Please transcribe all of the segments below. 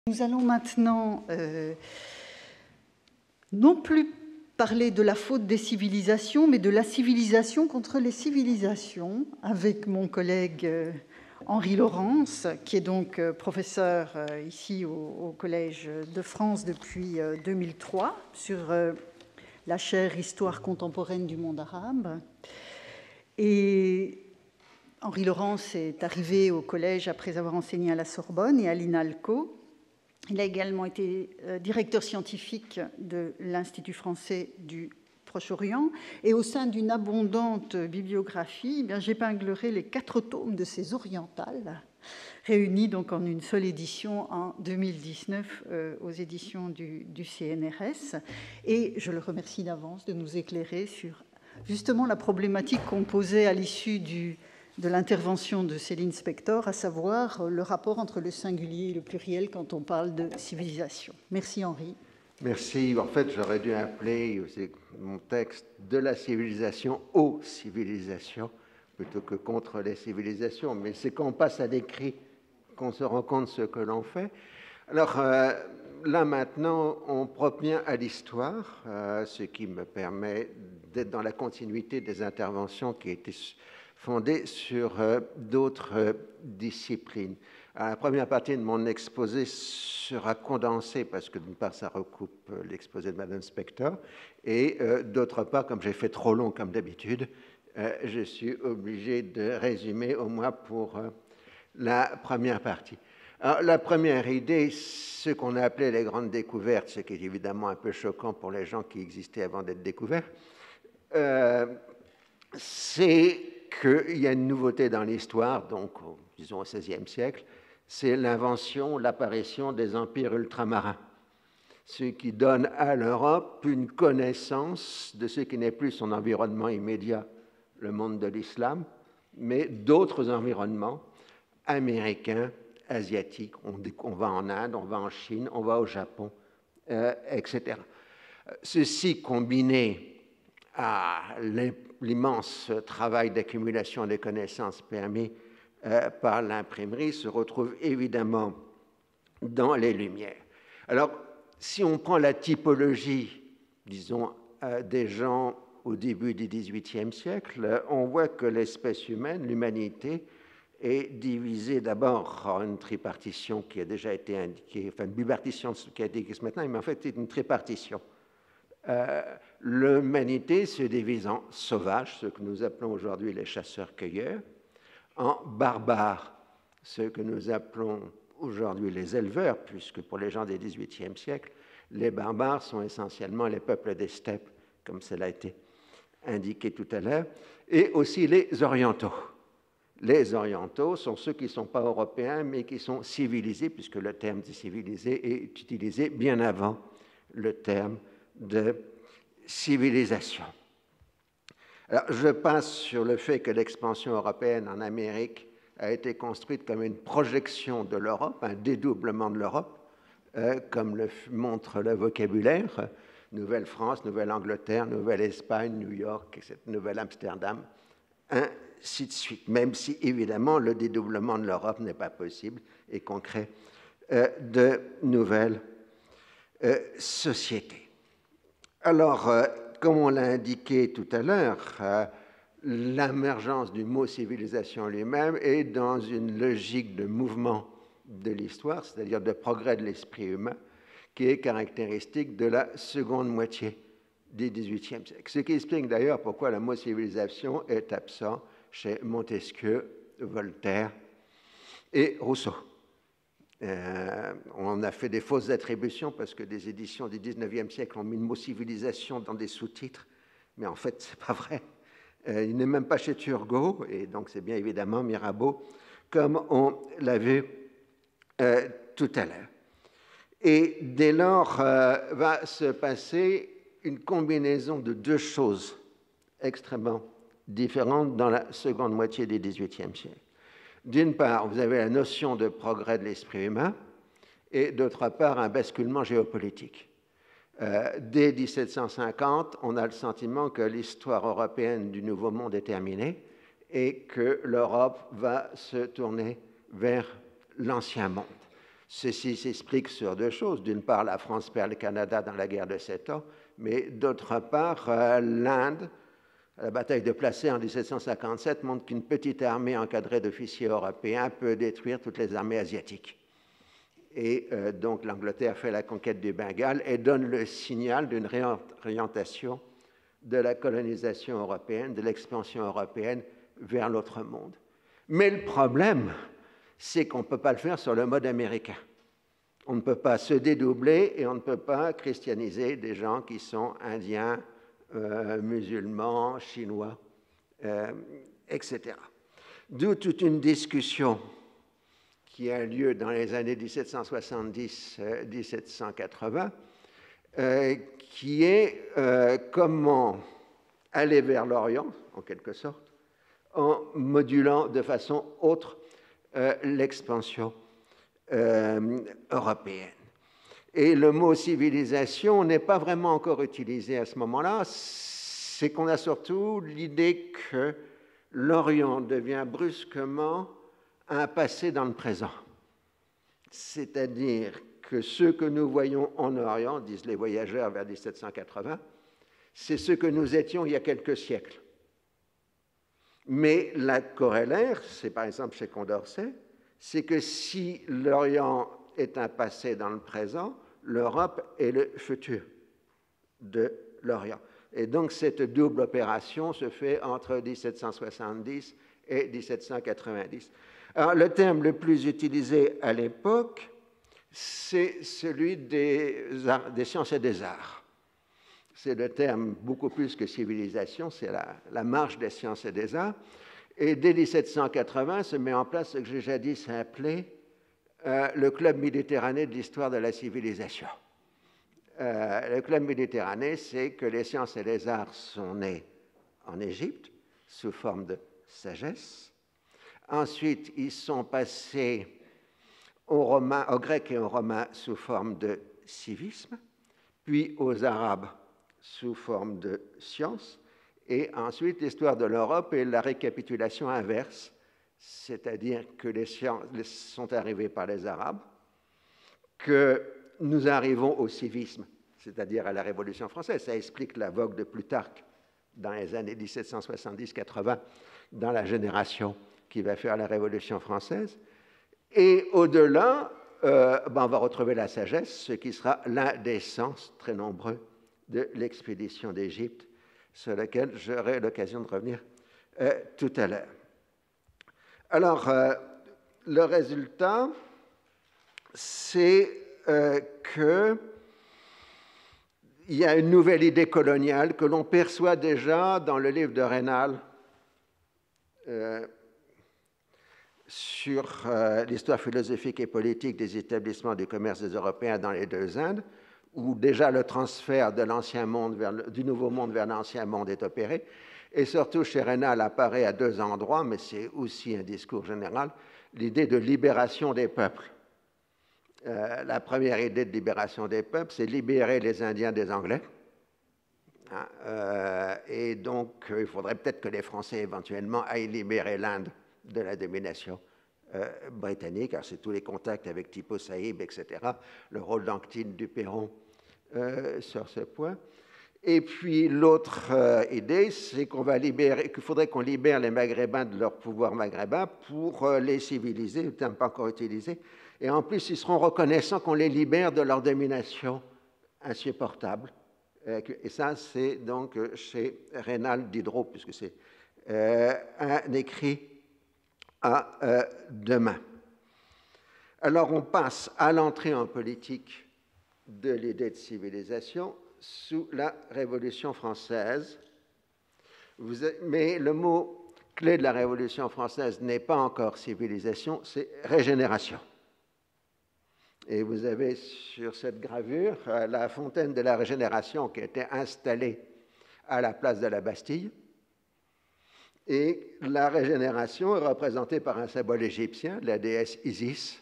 Nous allons maintenant non plus parler de la faute des civilisations, mais de la civilisation contre les civilisations, avec mon collègue Henri Laurence, qui est donc professeur ici au Collège de France depuis 2003, sur la chaire Histoire contemporaine du monde arabe. Et Henri Laurence est arrivé au collège après avoir enseigné à la Sorbonne et à l'INALCO. Il a également été directeur scientifique de l'Institut français du Proche-Orient. Et au sein d'une abondante bibliographie, j'épinglerai les 4 tomes de ces orientales, réunis donc en une seule édition en 2019 aux éditions du CNRS. Et je le remercie d'avance de nous éclairer sur justement la problématique qu'on posait à l'issue de l'intervention de Céline Spector, à savoir le rapport entre le singulier et le pluriel quand on parle de civilisation. Merci Henri. Merci. En fait, j'aurais dû appeler mon texte « De la civilisation aux civilisations » plutôt que « contre les civilisations ». Mais c'est quand on passe à l'écrit qu'on se rend compte de ce que l'on fait. Alors là, maintenant, on provient à l'histoire, ce qui me permet d'être dans la continuité des interventions qui étaient fondée sur d'autres disciplines. Alors, la première partie de mon exposé sera condensée parce que d'une part ça recoupe l'exposé de Madame Spector et d'autre part, comme j'ai fait trop long comme d'habitude, je suis obligé de résumer au moins pour la première partie. Alors, la première idée, ce qu'on a appelé les grandes découvertes, ce qui est évidemment un peu choquant pour les gens qui existaient avant d'être découverts, c'est qu'il y a une nouveauté dans l'histoire, donc disons au XVIe siècle, c'est l'invention, l'apparition des empires ultramarins, ce qui donne à l'Europe une connaissance de ce qui n'est plus son environnement immédiat, le monde de l'islam, mais d'autres environnements américains, asiatiques. On va en Inde, on va en Chine, on va au Japon, etc. Ceci combiné à l'immense travail d'accumulation des connaissances permis par l'imprimerie se retrouve évidemment dans les Lumières. Alors, si on prend la typologie, disons, des gens au début du XVIIIe siècle, on voit que l'espèce humaine, l'humanité, est divisée d'abord en une tripartition qui a déjà été indiquée, enfin une bipartition qui a été indiquée ce matin, mais en fait c'est une tripartition. L'humanité se divise en sauvages, ce que nous appelons aujourd'hui les chasseurs-cueilleurs, en barbares, ce que nous appelons aujourd'hui les éleveurs, puisque pour les gens du XVIIIe siècle, les barbares sont essentiellement les peuples des steppes, comme cela a été indiqué tout à l'heure, et aussi les orientaux. Les orientaux sont ceux qui ne sont pas européens, mais qui sont civilisés, puisque le terme de civilisé est utilisé bien avant le terme de civilisation. Alors, je passe sur le fait que l'expansion européenne en Amérique a été construite comme une projection de l'Europe, un dédoublement de l'Europe, comme le montre le vocabulaire, Nouvelle-France, Nouvelle-Angleterre, Nouvelle-Espagne, New York, Nouvelle-Amsterdam, ainsi de suite, même si évidemment le dédoublement de l'Europe n'est pas possible et qu'on crée de nouvelles sociétés. Alors, comme on l'a indiqué tout à l'heure, l'émergence du mot civilisation lui-même est dans une logique de mouvement de l'histoire, c'est-à-dire de progrès de l'esprit humain, qui est caractéristique de la seconde moitié du XVIIIe siècle. Ce qui explique d'ailleurs pourquoi le mot civilisation est absent chez Montesquieu, Voltaire et Rousseau. On a fait des fausses attributions parce que des éditions du XIXe siècle ont mis le mot civilisation dans des sous-titres, mais en fait, ce n'est pas vrai. Il n'est même pas chez Turgot, et donc c'est bien évidemment Mirabeau, comme on l'a vu tout à l'heure. Et dès lors, va se passer une combinaison de deux choses extrêmement différentes dans la seconde moitié du XVIIIe siècle. D'une part, vous avez la notion de progrès de l'esprit humain et d'autre part, un basculement géopolitique. Dès 1750, on a le sentiment que l'histoire européenne du Nouveau Monde est terminée et que l'Europe va se tourner vers l'Ancien Monde. Ceci s'explique sur deux choses. D'une part, la France perd le Canada dans la guerre de 7 ans, mais d'autre part, l'Inde, à la bataille de Plassey en 1757, montre qu'une petite armée encadrée d'officiers européens peut détruire toutes les armées asiatiques. Et donc l'Angleterre fait la conquête du Bengale et donne le signal d'une réorientation de la colonisation européenne, de l'expansion européenne vers l'autre monde. Mais le problème, c'est qu'on ne peut pas le faire sur le mode américain. On ne peut pas se dédoubler et on ne peut pas christianiser des gens qui sont indiens, musulmans, chinois, etc. D'où toute une discussion qui a lieu dans les années 1770-1780, qui est comment aller vers l'Orient, en quelque sorte, en modulant de façon autre l'expansion européenne. Et le mot civilisation n'est pas vraiment encore utilisé à ce moment-là, c'est qu'on a surtout l'idée que l'Orient devient brusquement un passé dans le présent. C'est-à-dire que ce que nous voyons en Orient, disent les voyageurs vers 1780, c'est ce que nous étions il y a quelques siècles. Mais la corollaire, c'est par exemple chez Condorcet, c'est que si l'Orient est un passé dans le présent, l'Europe est le futur de l'Orient. Et donc cette double opération se fait entre 1770 et 1790. Alors le terme le plus utilisé à l'époque, c'est celui des sciences et des arts. C'est le terme beaucoup plus que civilisation, c'est la marche des sciences et des arts. Et dès 1780 se met en place ce que j'ai jadis appelé le Club Méditerranée de l'histoire de la civilisation. Le Club Méditerranée, c'est que les sciences et les arts sont nés en Égypte sous forme de sagesse. Ensuite, ils sont passés aux Grecs et aux Romains sous forme de civisme, puis aux Arabes sous forme de science, et ensuite l'histoire de l'Europe est la récapitulation inverse, c'est-à-dire que les sciences sont arrivées par les Arabes, que nous arrivons au civisme, c'est-à-dire à la Révolution française. Ça explique la vogue de Plutarque dans les années 1770-80, dans la génération qui va faire la Révolution française. Et au-delà, on va retrouver la sagesse, ce qui sera l'un des sens très nombreux de l'expédition d'Égypte, sur laquelle j'aurai l'occasion de revenir tout à l'heure. Alors, le résultat, c'est qu'il y a une nouvelle idée coloniale que l'on perçoit déjà dans le livre de Raynal sur l'histoire philosophique et politique des établissements du commerce des Européens dans les deux Indes, où déjà le transfert de l'ancien monde du nouveau monde vers l'ancien monde est opéré. Et surtout, chez Raynal apparaît à deux endroits, mais c'est aussi un discours général, l'idée de libération des peuples. La première idée de libération des peuples, c'est libérer les Indiens des Anglais. Et donc, il faudrait peut-être que les Français, éventuellement, aillent libérer l'Inde de la domination britannique. Alors, c'est tous les contacts avec Tipu Saïb, etc., le rôle d'Anctine Duperron sur ce point. Et puis, l'autre idée, c'est qu'il faudrait qu'on libère les Maghrébins de leur pouvoir maghrébin pour les civiliser, le terme pas encore utilisé. Et en plus, ils seront reconnaissants qu'on les libère de leur domination insupportable. Et ça, c'est donc chez Raynal Diderot, puisque c'est un écrit à deux mains. Alors, on passe à l'entrée en politique de l'idée de civilisation sous la Révolution française. Mais le mot clé de la Révolution française n'est pas encore civilisation, c'est régénération. Et vous avez sur cette gravure la fontaine de la régénération qui a été installée à la place de la Bastille. Et la régénération est représentée par un symbole égyptien, la déesse Isis.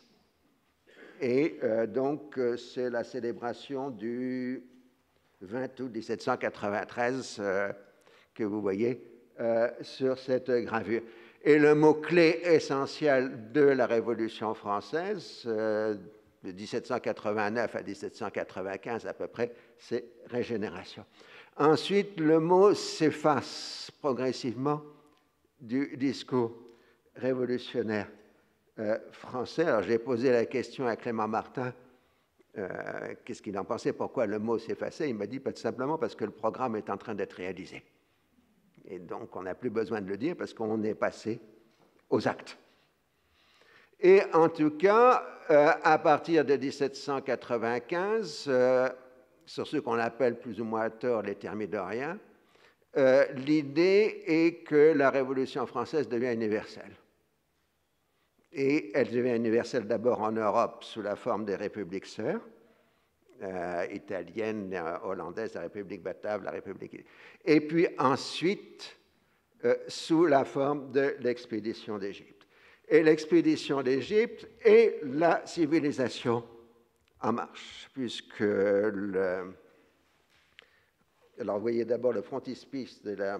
Et donc, c'est la célébration du 20 août 1793 que vous voyez sur cette gravure. Et le mot-clé essentiel de la Révolution française, de 1789 à 1795 à peu près, c'est régénération. Ensuite, le mot s'efface progressivement du discours révolutionnaire français. Alors j'ai posé la question à Clément Martin, qu'est-ce qu'il en pensait, pourquoi le mot s'effaçait. Il m'a dit pas tout simplement parce que le programme est en train d'être réalisé. Et donc on n'a plus besoin de le dire parce qu'on est passé aux actes. Et en tout cas, à partir de 1795, sur ce qu'on appelle plus ou moins à tort les thermidoriens, l'idée est que la Révolution française devient universelle. Et elle devient universelle d'abord en Europe sous la forme des républiques sœurs, italienne, hollandaise, la République batave, la République... Et puis ensuite, sous la forme de l'expédition d'Égypte. Et l'expédition d'Égypte est la civilisation en marche, puisque Alors, vous voyez d'abord le frontispice de la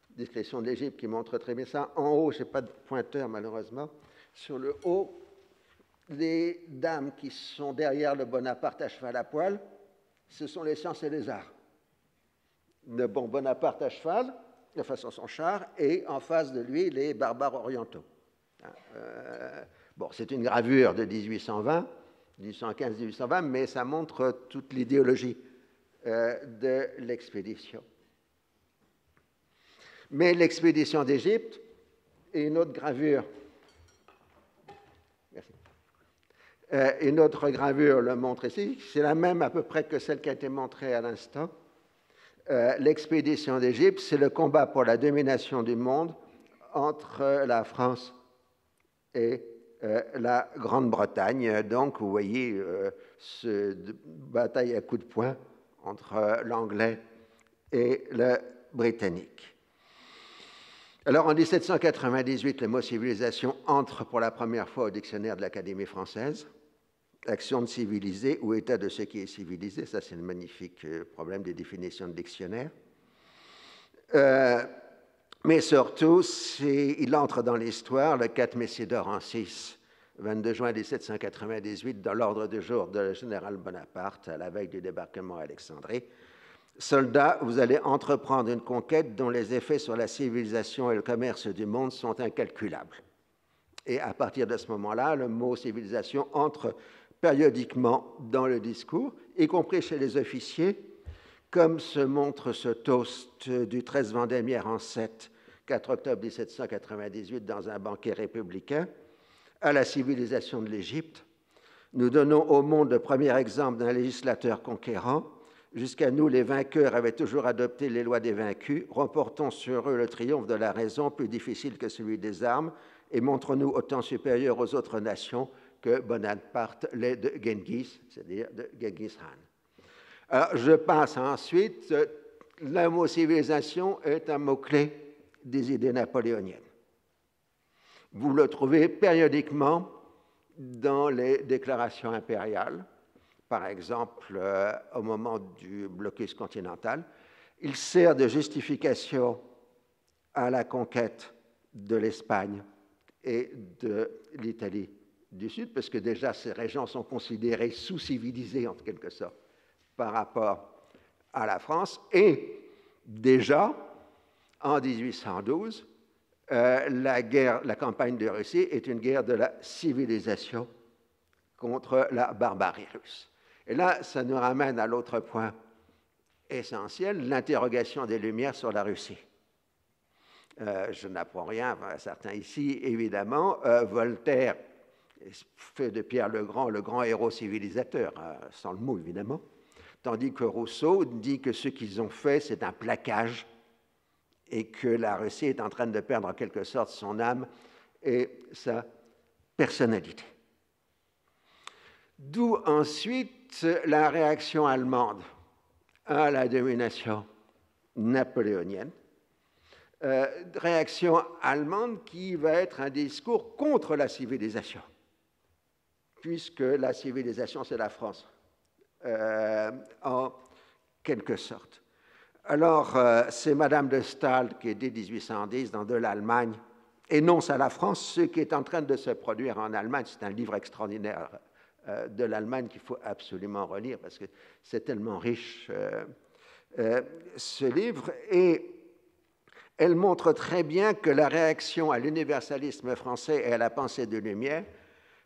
description d'Égypte qui montre très bien ça. En haut, je n'ai pas de pointeur, malheureusement. Sur le haut, les dames qui sont derrière le Bonaparte à cheval à poil, ce sont les sciences et les arts. Le bon Bonaparte à cheval, de façon son char, et en face de lui, les barbares orientaux. Bon, c'est une gravure de 1820, 1815-1820, mais ça montre toute l'idéologie de l'expédition. Mais l'expédition d'Égypte et une autre gravure, une autre gravure le montre ici, c'est la même à peu près que celle qui a été montrée à l'instant. L'expédition d'Égypte, c'est le combat pour la domination du monde entre la France et la Grande-Bretagne. Donc, vous voyez, cette bataille à coups de poing entre l'anglais et le britannique. Alors, en 1798, le mot civilisation entre pour la première fois au dictionnaire de l'Académie française. Action de civiliser ou état de ce qui est civilisé, ça c'est le magnifique problème des définitions de dictionnaire. Mais surtout, il entre dans l'histoire le 4 Messidor en 6, 22 juin 1798, dans l'ordre du jour de général Bonaparte, à la veille du débarquement à Alexandrie. Soldats, vous allez entreprendre une conquête dont les effets sur la civilisation et le commerce du monde sont incalculables. Et à partir de ce moment-là, le mot civilisation entre périodiquement dans le discours, y compris chez les officiers, comme se montre ce toast du 13 Vendémiaire en 7, 4 octobre 1798, dans un banquet républicain, à la civilisation de l'Égypte. Nous donnons au monde le premier exemple d'un législateur conquérant. Jusqu'à nous, les vainqueurs avaient toujours adopté les lois des vaincus. Remportons sur eux le triomphe de la raison, plus difficile que celui des armes, et montre-nous autant supérieurs aux autres nations que Bonaparte l'est de Genghis, c'est-à-dire de Genghis Khan. Alors, je passe ensuite. Le mot civilisation est un mot-clé des idées napoléoniennes. Vous le trouvez périodiquement dans les déclarations impériales, par exemple au moment du blocus continental. Il sert de justification à la conquête de l'Espagne et de l'Italie du Sud, parce que déjà ces régions sont considérées sous-civilisées en quelque sorte par rapport à la France. Et déjà, en 1812, la campagne de Russie est une guerre de la civilisation contre la barbarie russe. Et là, ça nous ramène à l'autre point essentiel, l'interrogation des Lumières sur la Russie. Je n'apprends rien à certains ici, évidemment. Voltaire fait de Pierre le grand héros civilisateur, sans le mot évidemment, tandis que Rousseau dit que ce qu'ils ont fait, c'est un plaquage et que la Russie est en train de perdre en quelque sorte son âme et sa personnalité. D'où ensuite la réaction allemande à la domination napoléonienne. Réaction allemande qui va être un discours contre la civilisation, puisque la civilisation, c'est la France, en quelque sorte. Alors, c'est Madame de Staël qui, dès 1810, dans De l'Allemagne, énonce à la France ce qui est en train de se produire en Allemagne. C'est un livre extraordinaire de l'Allemagne qu'il faut absolument relire parce que c'est tellement riche ce livre. Et elle montre très bien que la réaction à l'universalisme français et à la pensée de Lumière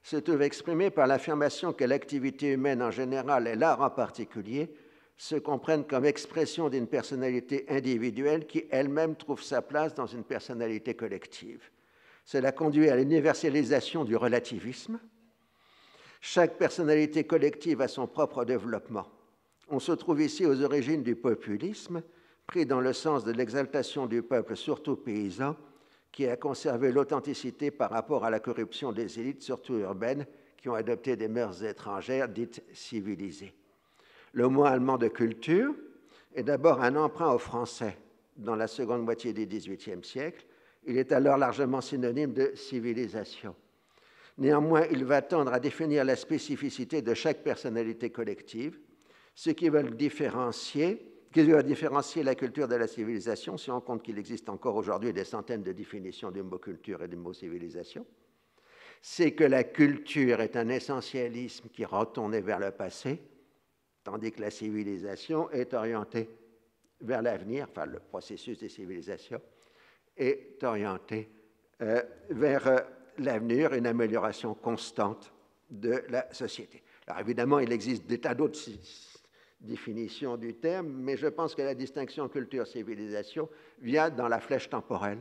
se trouve exprimée par l'affirmation que l'activité humaine en général et l'art en particulier se comprennent comme expression d'une personnalité individuelle qui elle-même trouve sa place dans une personnalité collective. Cela conduit à l'universalisation du relativisme. Chaque personnalité collective a son propre développement. On se trouve ici aux origines du populisme, pris dans le sens de l'exaltation du peuple, surtout paysan, qui a conservé l'authenticité par rapport à la corruption des élites, surtout urbaines, qui ont adopté des mœurs étrangères dites civilisées. Le mot allemand de culture est d'abord un emprunt au français dans la seconde moitié du XVIIIe siècle. Il est alors largement synonyme de civilisation. Néanmoins, il va tendre à définir la spécificité de chaque personnalité collective, ce qui va différencier la culture de la civilisation, si on compte qu'il existe encore aujourd'hui des centaines de définitions du mot culture et du mot civilisation. C'est que la culture est un essentialisme qui retourne vers le passé, tandis que la civilisation est orientée vers l'avenir, enfin le processus des civilisations est orienté vers l'avenir, une amélioration constante de la société. Alors évidemment, il existe des tas d'autres définitions du terme, mais je pense que la distinction culture-civilisation vient dans la flèche temporelle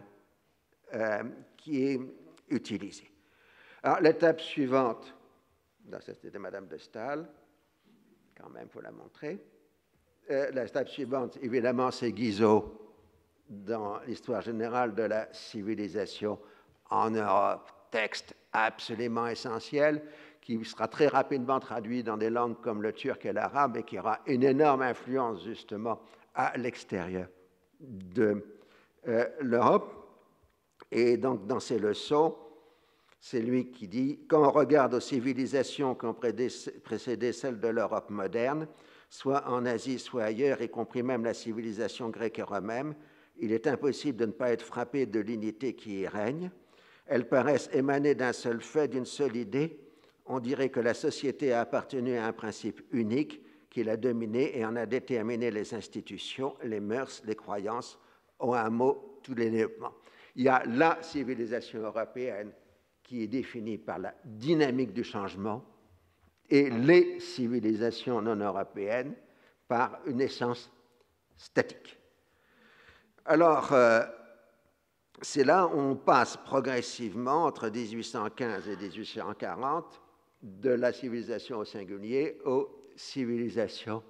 qui est utilisée. Alors l'étape suivante, c'était Madame de Staël, quand même, il faut la montrer. L'étape suivante, évidemment, c'est Guizot dans l'histoire générale de la civilisation en Europe. Texte absolument essentiel qui sera très rapidement traduit dans des langues comme le turc et l'arabe et qui aura une énorme influence justement à l'extérieur de l'Europe. Et donc, dans ses leçons, c'est lui qui dit « Quand on regarde aux civilisations qui ont précédé celles de l'Europe moderne, soit en Asie, soit ailleurs, y compris même la civilisation grecque et romaine, il est impossible de ne pas être frappé de l'unité qui y règne. Elles paraissent émaner d'un seul fait, d'une seule idée. On dirait que la société a appartenu à un principe unique qui l'a dominé et en a déterminé les institutions, les mœurs, les croyances, en un mot, tous les développements. » Il y a la civilisation européenne qui est définie par la dynamique du changement et les civilisations non européennes par une essence statique. Alors, c'est là où on passe progressivement entre 1815 et 1840 de la civilisation au singulier aux civilisations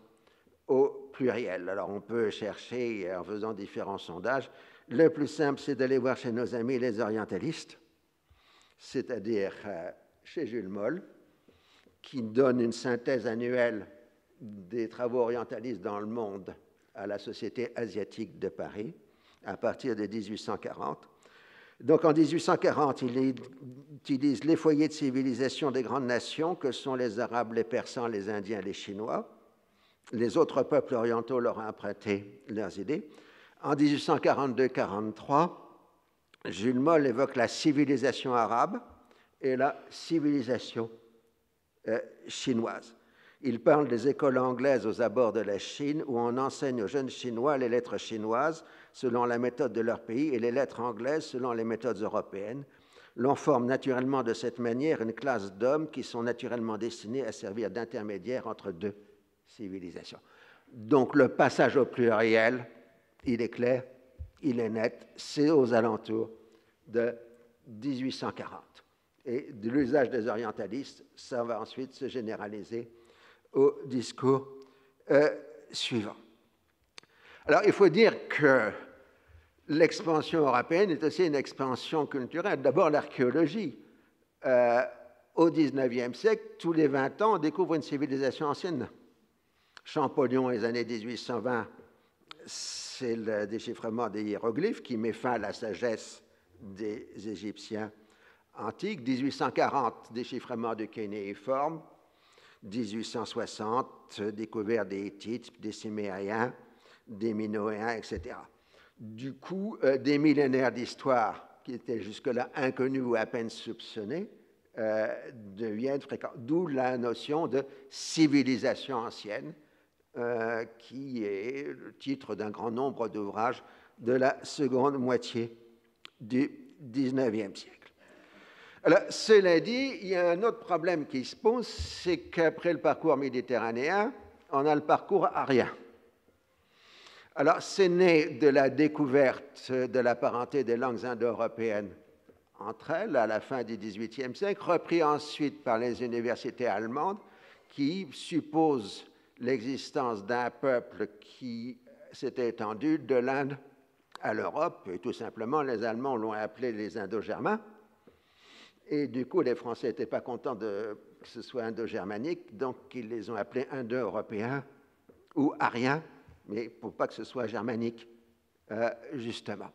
au pluriel. Alors, on peut chercher en faisant différents sondages. Le plus simple, c'est d'aller voir chez nos amis les orientalistes, c'est-à-dire chez Jules Moll, qui donne une synthèse annuelle des travaux orientalistes dans le monde à la Société asiatique de Paris, à partir de 1840. Donc en 1840, il utilise les foyers de civilisation des grandes nations que sont les Arabes, les Persans, les Indiens, les Chinois. Les autres peuples orientaux leur ont emprunté leurs idées. En 1842-43, Jules Moll évoque la civilisation arabe et la civilisation chinoise. Il parle des écoles anglaises aux abords de la Chine où on enseigne aux jeunes Chinois les lettres chinoises selon la méthode de leur pays et les lettres anglaises selon les méthodes européennes. L'on forme naturellement de cette manière une classe d'hommes qui sont naturellement destinés à servir d'intermédiaires entre deux civilisations. Donc le passage au pluriel, il est clair, il est net, c'est aux alentours de 1840. Et de l'usage des orientalistes, ça va ensuite se généraliser au discours suivant. Alors, il faut dire que l'expansion européenne est aussi une expansion culturelle. D'abord, l'archéologie. Au XIXe siècle, tous les 20 ans, on découvre une civilisation ancienne. Champollion, les années 1820, c'est le déchiffrement des hiéroglyphes qui met fin à la sagesse des Égyptiens antiques. 1840, déchiffrement du cunéiforme. 1860, découverte des Hittites, des Cimériens, des Minoéens, etc. Du coup, des millénaires d'histoire qui étaient jusque-là inconnus ou à peine soupçonnés deviennent fréquents. D'où la notion de civilisation ancienne, qui est le titre d'un grand nombre d'ouvrages de la seconde moitié du XIXe siècle. Alors, cela dit, il y a un autre problème qui se pose, c'est qu'après le parcours méditerranéen, on a le parcours arien. Alors, c'est né de la découverte de la parenté des langues indo-européennes entre elles à la fin du XVIIIe siècle, repris ensuite par les universités allemandes qui supposent l'existence d'un peuple qui s'était étendu de l'Inde à l'Europe, et tout simplement les Allemands l'ont appelé les Indo-Germains, et du coup les Français n'étaient pas contents que ce soit indo-germanique, donc ils les ont appelés Indo-Européens ou Ariens, mais pour pas que ce soit germanique, justement.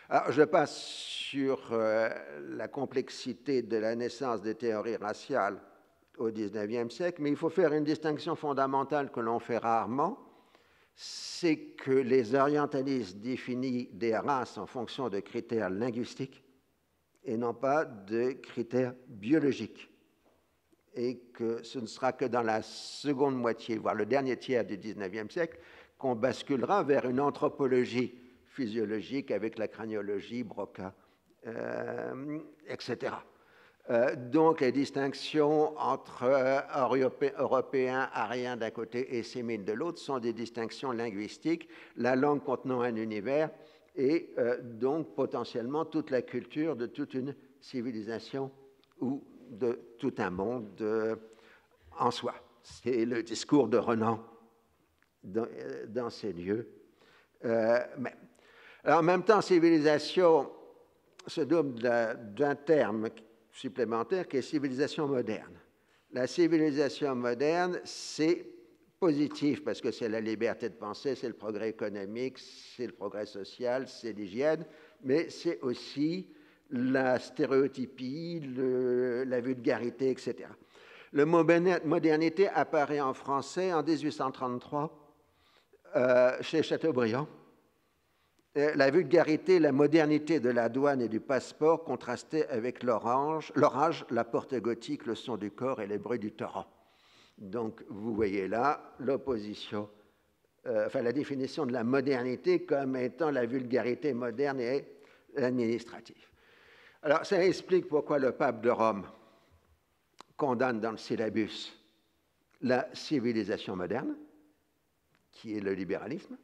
Alors, je passe sur la complexité de la naissance des théories raciales au XIXe siècle, mais il faut faire une distinction fondamentale que l'on fait rarement, c'est que les orientalistes définissent des races en fonction de critères linguistiques et non pas de critères biologiques. Et que ce ne sera que dans la seconde moitié, voire le dernier tiers du XIXe siècle, qu'on basculera vers une anthropologie physiologique avec la craniologie, Broca, etc. Donc les distinctions entre européens, ariens d'un côté et sémites de l'autre sont des distinctions linguistiques, la langue contenant un univers et donc potentiellement toute la culture de toute une civilisation ou de tout un monde en soi. C'est le discours de Renan dans ces lieux. Alors, en même temps, civilisation se double d'un terme supplémentaire qui est civilisation moderne. La civilisation moderne, c'est positif parce que c'est la liberté de penser, c'est le progrès économique, c'est le progrès social, c'est l'hygiène, mais c'est aussi la stéréotypie, la vulgarité, etc. Le mot modernité apparaît en français en 1833 chez Chateaubriand. La vulgarité, la modernité de la douane et du passeport contrastaient avec l'orage, la porte gothique, le son du corps et les bruits du torrent. Donc, vous voyez là l'opposition, la définition de la modernité comme étant la vulgarité moderne et l'administratif. Alors, ça explique pourquoi le pape de Rome condamne dans le syllabus la civilisation moderne, qui est le libéralisme.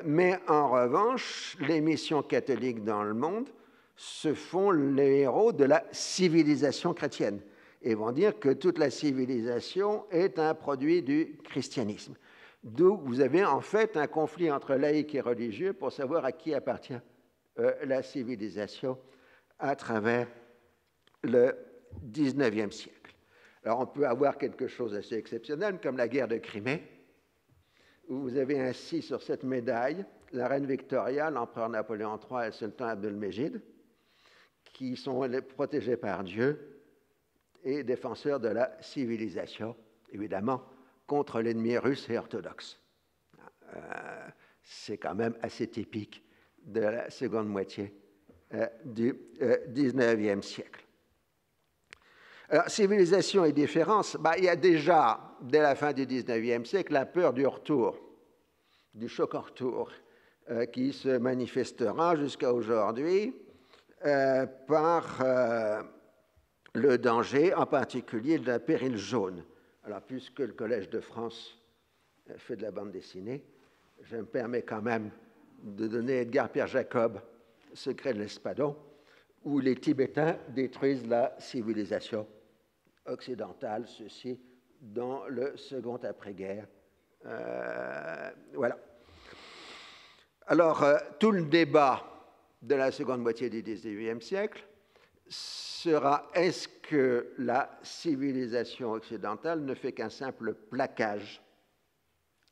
Mais en revanche, les missions catholiques dans le monde se font les héros de la civilisation chrétienne et vont dire que toute la civilisation est un produit du christianisme. D'où vous avez en fait un conflit entre laïcs et religieux pour savoir à qui appartient la civilisation à travers le XIXe siècle. Alors on peut avoir quelque chose d'assez exceptionnel comme la guerre de Crimée, où vous avez ainsi sur cette médaille la reine Victoria, l'empereur Napoléon III et le sultan Abdelmejid, qui sont protégés par Dieu et défenseurs de la civilisation, évidemment, contre l'ennemi russe et orthodoxe. C'est quand même assez typique de la seconde moitié du XIXe siècle. Alors, civilisation et différence, il y a déjà, dès la fin du XIXe siècle, la peur du retour, du choc en retour, qui se manifestera jusqu'à aujourd'hui par le danger, en particulier de la pérille jaune. Alors, puisque le Collège de France fait de la bande dessinée, je me permets quand même de donner Edgar Pierre Jacob, Secret de l'Espadon, où les Tibétains détruisent la civilisation occidentale, ceci dans le second après-guerre. Voilà. Alors, tout le débat de la seconde moitié du XIXe siècle sera: est-ce que la civilisation occidentale ne fait qu'un simple plaquage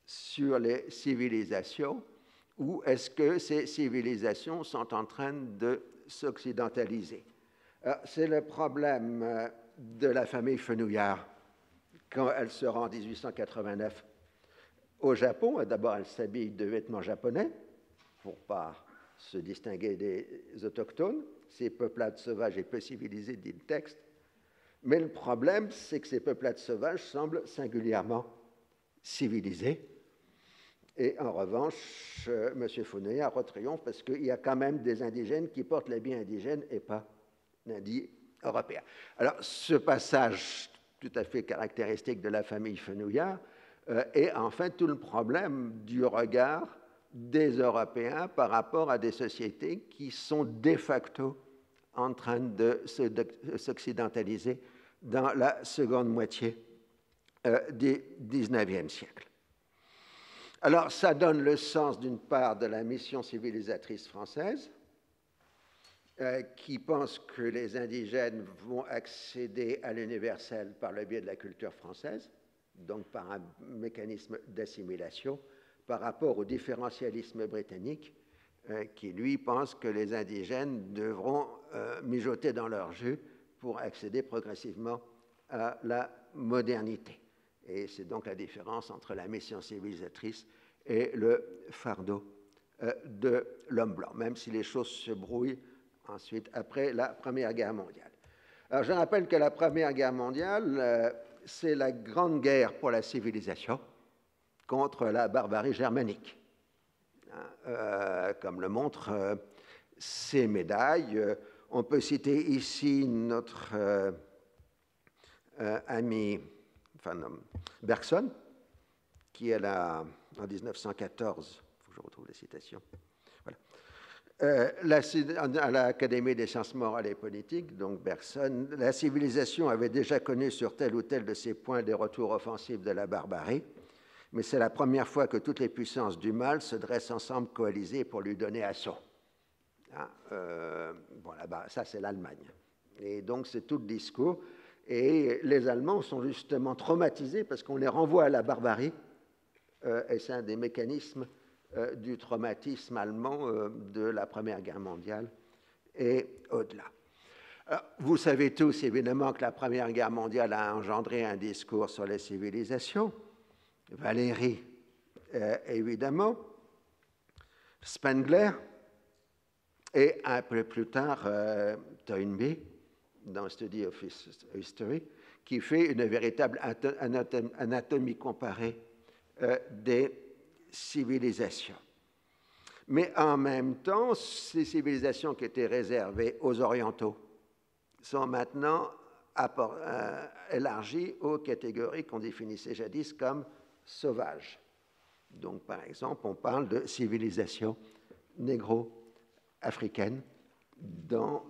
sur les civilisations, ou est-ce que ces civilisations sont en train de s'occidentaliser? C'est le problème de la famille Fenouillard quand elle se rend en 1889 au Japon. D'abord, elle s'habille de vêtements japonais pour ne pas se distinguer des autochtones. ces peuplades sauvages et peu civilisées, dit le texte. Mais le problème, c'est que ces peuplades sauvages semblent singulièrement civilisées. Et en revanche, M. Fenouillard retriomphe parce qu'il y a quand même des indigènes qui portent l'habit indigène et pas l'habit européen. Alors, ce passage tout à fait caractéristique de la famille Fenouillard est en fait tout le problème du regard des Européens par rapport à des sociétés qui sont de facto en train de s'occidentaliser dans la seconde moitié du XIXe siècle. Alors, ça donne le sens, d'une part, de la mission civilisatrice française, qui pense que les indigènes vont accéder à l'universel par le biais de la culture française, donc par un mécanisme d'assimilation, par rapport au différentialisme britannique, qui, lui, pense que les indigènes devront mijoter dans leur jus pour accéder progressivement à la modernité. Et c'est donc la différence entre la mission civilisatrice et le fardeau de l'homme blanc, même si les choses se brouillent ensuite après la Première Guerre mondiale. Alors, je rappelle que la Première Guerre mondiale, c'est la grande guerre pour la civilisation contre la barbarie germanique. Comme le montrent ces médailles. On peut citer ici notre ami Bergson, qui est là en 1914, il faut que je retrouve la citation, voilà. À l'Académie des sciences morales et politiques, donc Bergson, la civilisation avait déjà connu sur tel ou tel de ses points des retours offensifs de la barbarie, mais c'est la première fois que toutes les puissances du mal se dressent ensemble coalisées pour lui donner assaut. Ça, c'est l'Allemagne. Et donc, c'est tout le discours. Et les Allemands sont justement traumatisés parce qu'on les renvoie à la barbarie. Et c'est un des mécanismes du traumatisme allemand de la Première Guerre mondiale et au-delà. Vous savez tous, évidemment, que la Première Guerre mondiale a engendré un discours sur les civilisations. Valéry, évidemment, Spengler, et un peu plus tard, Toynbee, dans Study of History, qui fait une véritable anatomie comparée des civilisations. Mais en même temps, ces civilisations qui étaient réservées aux Orientaux sont maintenant élargies aux catégories qu'on définissait jadis comme sauvages. Donc, par exemple, on parle de civilisation négro-africaine dans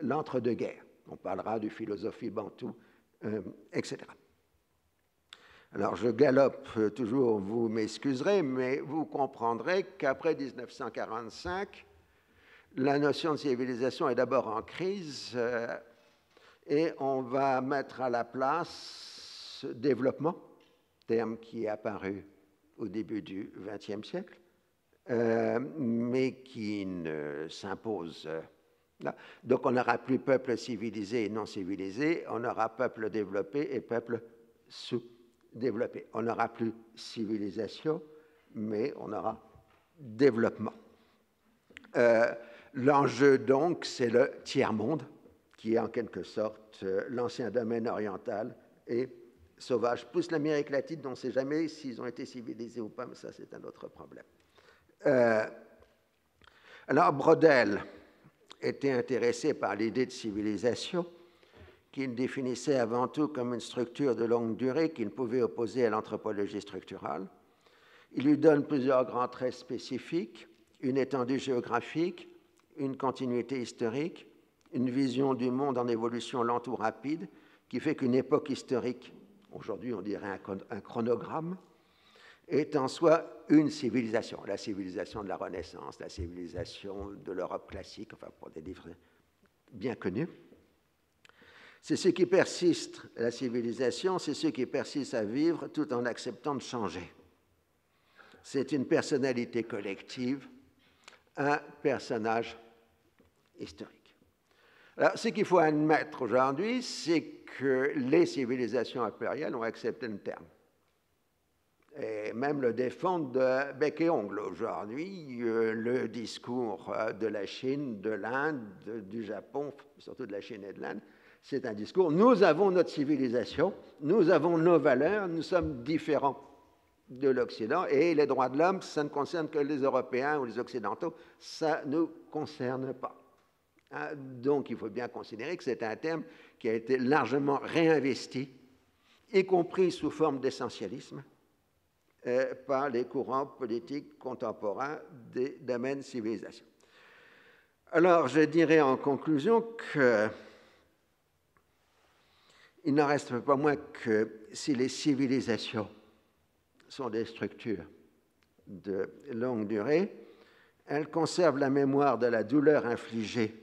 l'entre-deux-guerres. On parlera de philosophie bantoue, etc. Alors, je galope toujours, vous m'excuserez, mais vous comprendrez qu'après 1945, la notion de civilisation est d'abord en crise et on va mettre à la place développement, terme qui est apparu au début du XXe siècle, mais qui ne s'impose là. Donc, on n'aura plus peuple civilisé et non civilisé, on aura peuple développé et peuple sous-développé. On n'aura plus civilisation, mais on aura développement. L'enjeu, donc, c'est le tiers-monde, qui est en quelque sorte l'ancien domaine oriental et sauvage, plus l'Amérique latine, dont on ne sait jamais s'ils ont été civilisés ou pas, mais ça, c'est un autre problème. Alors, Braudel était intéressé par l'idée de civilisation, qu'il définissait avant tout comme une structure de longue durée qu'il pouvait opposer à l'anthropologie structurale. Il lui donne plusieurs grands traits spécifiques, une étendue géographique, une continuité historique, une vision du monde en évolution lente ou rapide, qui fait qu'une époque historique, aujourd'hui on dirait un chronogramme, est en soi une civilisation, la civilisation de la Renaissance, la civilisation de l'Europe classique, enfin pour des livres bien connus. C'est ce qui persiste, la civilisation, c'est ce qui persiste à vivre tout en acceptant de changer. C'est une personnalité collective, un personnage historique. Alors, ce qu'il faut admettre aujourd'hui, c'est que les civilisations impériales ont accepté le terme. et même le défendre de bec et ongle. Aujourd'hui, le discours de la Chine, de l'Inde, du Japon, surtout de la Chine et de l'Inde, c'est un discours, nous avons notre civilisation, nous avons nos valeurs, nous sommes différents de l'Occident, et les droits de l'homme, ça ne concerne que les Européens ou les Occidentaux, ça ne nous concerne pas. Donc il faut bien considérer que c'est un terme qui a été largement réinvesti, y compris sous forme d'essentialisme, par les courants politiques contemporains des domaines civilisation. Alors, je dirais en conclusion qu'il n'en reste pas moins que si les civilisations sont des structures de longue durée, elles conservent la mémoire de la douleur infligée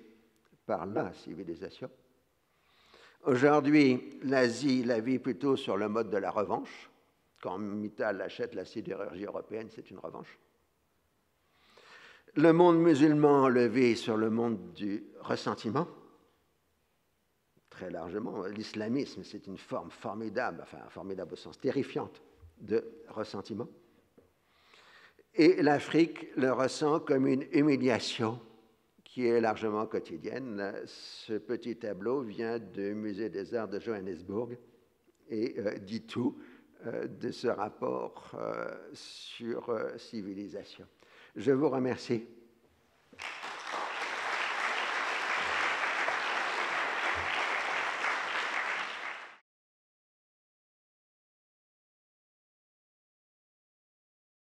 par la civilisation. Aujourd'hui, l'Asie la vit plutôt sur le mode de la revanche. Quand Mittal achète la sidérurgie européenne, c'est une revanche. Le monde musulman le vit sur le monde du ressentiment, très largement. L'islamisme, c'est une forme formidable, enfin formidable au sens terrifiante, de ressentiment. Et l'Afrique le ressent comme une humiliation qui est largement quotidienne. Ce petit tableau vient du Musée des Arts de Johannesburg et dit tout de ce rapport sur civilisation. Je vous remercie.